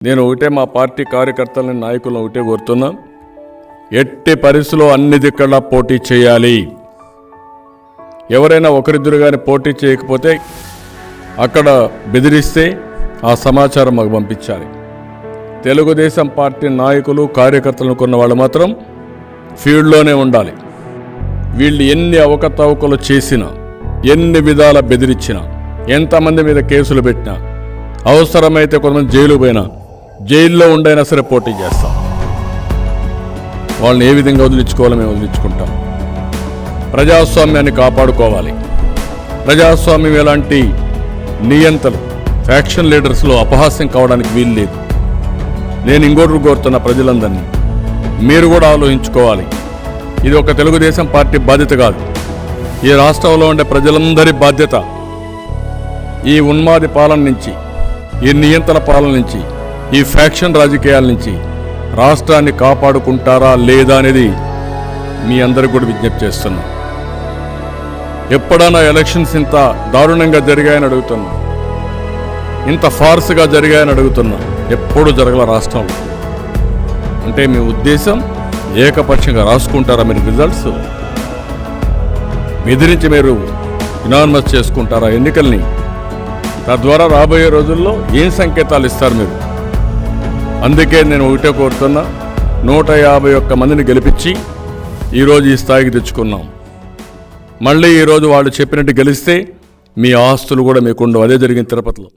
నేను ఒకటే మా పార్టీ కార్యకర్తలని నాయకులను ఒకటే కోరుతున్నా, ఎట్టి పరిస్థితుల్లో అన్ని దిక్కలా పోటీ చేయాలి. ఎవరైనా ఒకరిద్దరు కానీ పోటీ చేయకపోతే అక్కడ బెదిరిస్తే ఆ సమాచారం మాకు పంపించాలి. తెలుగుదేశం పార్టీ నాయకులు కార్యకర్తలను కొన్న వాళ్ళు మాత్రం ఫీల్డ్లోనే ఉండాలి. వీళ్ళు ఎన్ని అవకతవకలు చేసినా, ఎన్ని విధాల బెదిరించినా, ఎంతమంది మీద కేసులు పెట్టినా, అవసరమైతే కొంతమంది జైలు పోయినా, జైల్లో ఉండైనా సరే పోటీ చేస్తాం. వాళ్ళని ఏ విధంగా వదిలించుకోవాలో మేము వదిలించుకుంటాం. ప్రజాస్వామ్యాన్ని కాపాడుకోవాలి. ప్రజాస్వామ్యం ఎలాంటి నియంతలు ఫ్యాక్షన్ లీడర్స్లో అపహాస్యం కావడానికి వీలు లేదు. నేను ఇంకోటి కోరుతున్న ప్రజలందరినీ, మీరు కూడా ఆలోచించుకోవాలి. ఇది ఒక తెలుగుదేశం పార్టీ బాధ్యత కాదు, ఈ రాష్ట్రంలో ఉండే ప్రజలందరి బాధ్యత. ఈ ఉన్మాది పాలన నుంచి, ఈ నియంత్రణ పాలన నుంచి, ఈ ఫ్యాక్షన్ రాజకీయాల నుంచి రాష్ట్రాన్ని కాపాడుకుంటారా లేదా అనేది మీ అందరికి కూడా విజ్ఞప్తి చేస్తున్నా. ఎప్పుడైనా ఎలక్షన్స్ ఇంత దారుణంగా జరిగాయని అడుగుతున్నా, ఇంత ఫార్స్గా జరిగాయని అడుగుతున్నా. ఎప్పుడు జరగల రాష్ట్రంలో. అంటే మీ ఉద్దేశం ఏకపక్షంగా రాసుకుంటారా మీరు రిజల్ట్స్? బెదిరించి మీరు యునానిమస్ చేసుకుంటారా ఎన్నికల్ని? తద్వారా రాబోయే రోజుల్లో ఏం సంకేతాలు ఇస్తారు మీరు? అందుకే నేను ఒకటే కోరుతున్నా, 151 మందిని గెలిపించి ఈరోజు ఈ స్థాయికి తెచ్చుకున్నాం. మళ్ళీ ఈరోజు వాళ్ళు చెప్పినట్టు గెలిస్తే మీ ఆస్తులు కూడా మీకుండవు. అదే జరిగింది తిరుపతిలో.